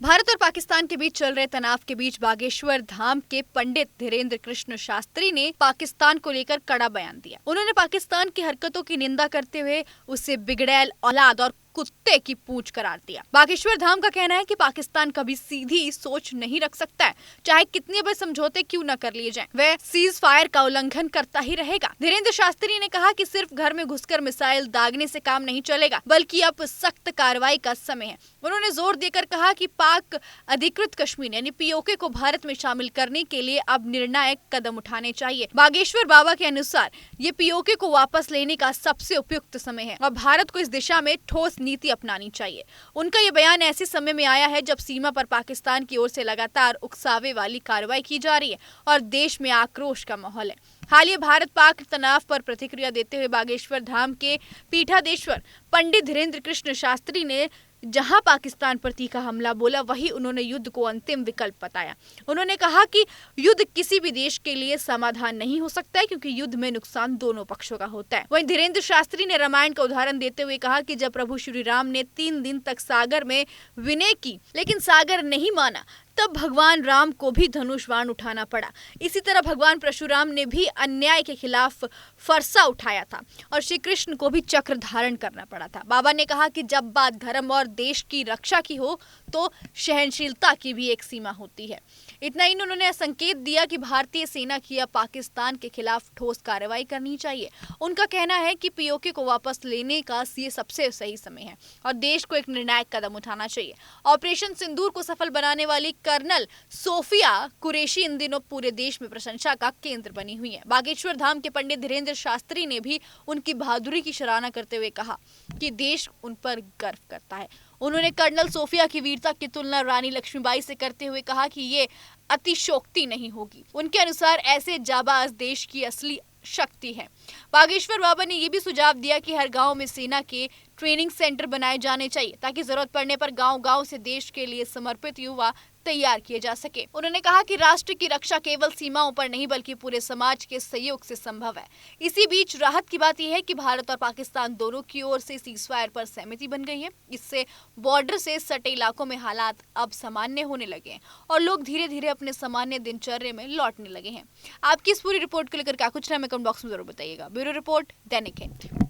भारत और पाकिस्तान के बीच चल रहे तनाव के बीच बागेश्वर धाम के पंडित धीरेन्द्र कृष्ण शास्त्री ने पाकिस्तान को लेकर कड़ा बयान दिया। उन्होंने पाकिस्तान की हरकतों की निंदा करते हुए उसे बिगड़ैल औलाद और कुत्ते की पूंछ करार दिया। बागेश्वर धाम का कहना है कि पाकिस्तान कभी सीधी सोच नहीं रख सकता है, चाहे कितने भी समझौते क्यों न कर लिए जाएं, वह सीज फायर का उल्लंघन करता ही रहेगा। धीरेन्द्र शास्त्री ने कहा कि सिर्फ घर में घुसकर मिसाइल दागने से काम नहीं चलेगा, बल्कि अब सख्त कार्रवाई का समय है। उन्होंने जोर देकर कहा कि पाक अधिकृत कश्मीर यानी पीओके को भारत में शामिल करने के लिए अब निर्णायक कदम उठाने चाहिए। बागेश्वर बाबा के अनुसार ये पीओके को वापस लेने का सबसे उपयुक्त समय है और भारत को इस दिशा में ठोस नीति अपनानी चाहिए। उनका ये बयान ऐसे समय में आया है जब सीमा पर पाकिस्तान की ओर से लगातार उकसावे वाली कार्रवाई की जा रही है और देश में आक्रोश का माहौल है। हालिया भारत पाक तनाव पर प्रतिक्रिया देते हुए बागेश्वर धाम के पीठाधीश्वर पंडित धीरेन्द्र कृष्ण शास्त्री ने जहां पाकिस्तान पर तीखा हमला बोला, वहीं उन्होंने युद्ध को अंतिम विकल्प बताया। उन्होंने कहा कि युद्ध किसी भी देश के लिए समाधान नहीं हो सकता है, क्योंकि युद्ध में नुकसान दोनों पक्षों का होता है। वहीं धीरेन्द्र शास्त्री ने रामायण का उदाहरण देते हुए कहा कि जब प्रभु श्री राम ने 3 दिन तक सागर में विनय की, लेकिन सागर नहीं माना, तब भगवान राम को भी धनुष बाण उठाना पड़ा। इसी तरह भगवान परशुराम ने भी अन्याय के खिलाफ फरसा उठाया था और श्री कृष्ण को भी चक्र धारण करना पड़ा था। बाबा ने कहा कि जब बात धर्म और देश की रक्षा की हो तो सहनशीलता की भी एक सीमा होती है। इतना ही उन्होंने संकेत दिया कि भारतीय सेना की अब पाकिस्तान के खिलाफ ठोस कार्रवाई करनी चाहिए। उनका कहना है कि पीओके को वापस लेने का ये सबसे सही समय है और देश को एक निर्णायक कदम उठाना चाहिए। ऑपरेशन सिंदूर को सफल बनाने वाली कर्नल सोफिया कुरैशी इन दिनों पूरे देश में प्रशंसा का केंद्र बनी हुई है। बागेश्वर धाम के पंडित धीरेन्द्र शास्त्री ने भी उनकी बहादुरी की सराहना करते हुए कहा कि देश उन पर गर्व करता है। उन्होंने कर्नल सोफिया की वीरता की तुलना रानी लक्ष्मीबाई से करते हुए कहा कि ये अतिशयोक्ति नहीं होगी। उनके अनुसार ऐसे जाबाज देश की असली शक्ति है। बागेश्वर बाबा ने यह भी सुझाव दिया कि हर गांव में सेना के ट्रेनिंग सेंटर बनाए जाने चाहिए, ताकि जरूरत पड़ने पर गांव-गांव से देश के लिए समर्पित युवा तैयार किए जा सके। उन्होंने कहा कि राष्ट्र की रक्षा केवल सीमाओं पर नहीं बल्कि पूरे समाज के सहयोग से संभव है। इसी बीच राहत की बात यह है कि भारत और पाकिस्तान दोनों की ओर से सीजफायर पर सहमति बन गई है। इससे बॉर्डर से सटे इलाकों में हालात अब सामान्य होने लगे हैं और लोग धीरे धीरे अपने सामान्य दिनचर्या में लौटने लगे हैं। आपकी इस पूरी रिपोर्ट को लेकर क्या कुछ है, हमें कमेंट बॉक्स में जरूर बताइएगा। ब्यूरो रिपोर्ट, दैनिक हिंद।